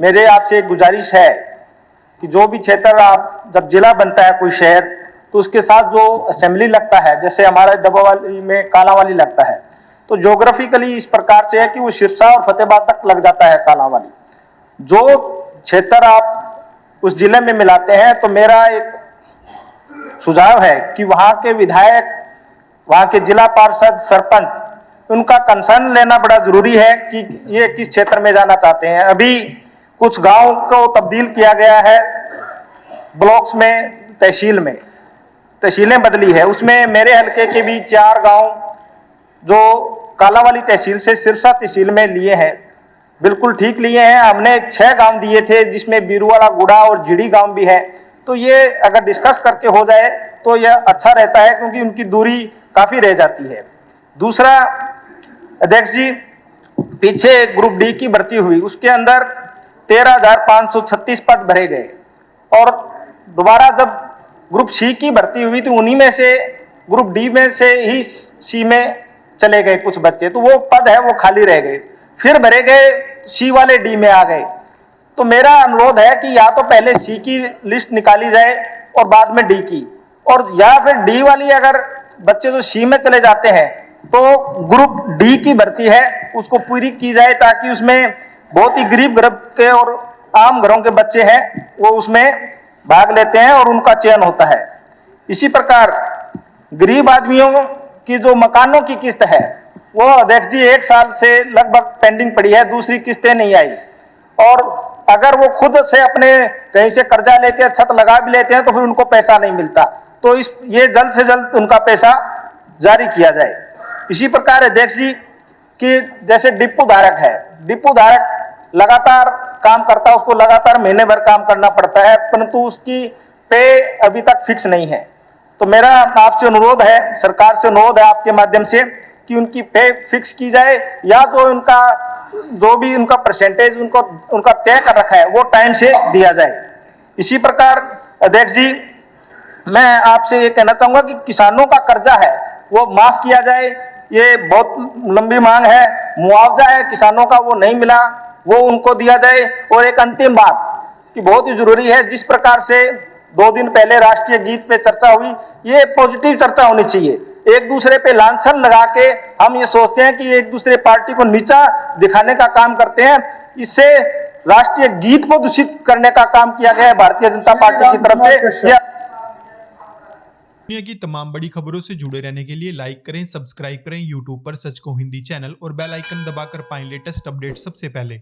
मेरे आपसे एक गुजारिश है कि जो भी क्षेत्र आप जब जिला बनता है कोई शहर, तो उसके साथ जो असेंबली लगता है, जैसे हमारा डब्बावाली में कालांवाली लगता है, तो ज्योग्राफिकली इस प्रकार से है कि वो सिरसा और फतेहाबाद तक लग जाता है कालांवाली। जो क्षेत्र आप उस जिले में मिलाते हैं, तो मेरा एक सुझाव है कि वहां के विधायक, वहां के जिला पार्षद, सरपंच, उनका कंसर्न लेना बड़ा जरूरी है कि ये किस क्षेत्र में जाना चाहते हैं। अभी कुछ गांव को तब्दील किया गया है ब्लॉक्स में, तहसील में, तहसीलें बदली है, उसमें मेरे हलके के भी 4 गांव जो कालांवाली तहसील से सिरसा तहसील में लिए हैं, बिल्कुल ठीक लिए हैं। हमने 6 गांव दिए थे जिसमें बीरूवाला, गुड़ा और जीडी गांव भी है। तो ये अगर डिस्कस करके हो जाए तो यह अच्छा रहता है, क्योंकि उनकी दूरी काफी रह जाती है। दूसरा, अध्यक्ष जी, पीछे ग्रुप डी की भर्ती हुई, उसके अंदर 13,536 पद भरे गए, और दोबारा जब ग्रुप सी की भर्ती हुई तो उन्हीं में से ग्रुप डी में से ही सी में चले गए कुछ बच्चे, तो वो पद है वो खाली रह गए, फिर भरे गए, सी वाले डी में आ गए। तो मेरा अनुरोध है कि या तो पहले सी की लिस्ट निकाली जाए और बाद में डी की, और या फिर डी वाली अगर बच्चे जो सी में चले जाते हैं तो ग्रुप डी की भर्ती है उसको पूरी की जाए, ताकि उसमें बहुत ही गरीब घर के और आम घरों के बच्चे हैं वो उसमें भाग लेते हैं और उनका चयन होता है। इसी प्रकार गरीब आदमियों की जो मकानों की किस्त है वो अध्यक्ष जी 1 साल से लगभग पेंडिंग पड़ी है, दूसरी किस्तें नहीं आई, और अगर वो खुद से अपने कहीं से कर्जा लेके छत लगा भी लेते हैं तो फिर उनको पैसा नहीं मिलता। तो ये जल्द से जल्द उनका पैसा जारी किया जाए। इसी प्रकार अध्यक्ष जी कि जैसे डिपो धारक है, डिपो धारक लगातार काम करता है, उसको लगातार महीने भर काम करना पड़ता है, परंतु उसकी पे अभी तक फिक्स नहीं है। तो मेरा आपसे अनुरोध है, सरकार से अनुरोध है आपके माध्यम से कि उनकी पे फिक्स की जाए, या तो उनका जो भी उनका परसेंटेज उनका तय कर रखा है वो टाइम से दिया जाए। इसी प्रकार अध्यक्ष जी मैं आपसे ये कहना चाहूंगा कि किसानों का कर्जा है वो माफ किया जाए, ये बहुत लंबी मांग है। मुआवजा है किसानों का वो नहीं मिला, वो उनको दिया जाए। और एक अंतिम बात कि बहुत ही जरूरी है, जिस प्रकार से 2 दिन पहले राष्ट्रीय गीत पे चर्चा हुई, ये पॉजिटिव चर्चा होनी चाहिए। एक दूसरे पे लांछन लगा के हम ये सोचते हैं कि एक दूसरे पार्टी को नीचा दिखाने का काम करते हैं, इससे राष्ट्रीय गीत को दूषित करने का काम किया गया है भारतीय जनता पार्टी की तरफ से। दुनिया की तमाम बड़ी खबरों से जुड़े रहने के लिए लाइक करें, सब्सक्राइब करें यूट्यूब पर सच को हिंदी चैनल, और बेल आइकन दबाकर पाएं लेटेस्ट अपडेट सबसे पहले।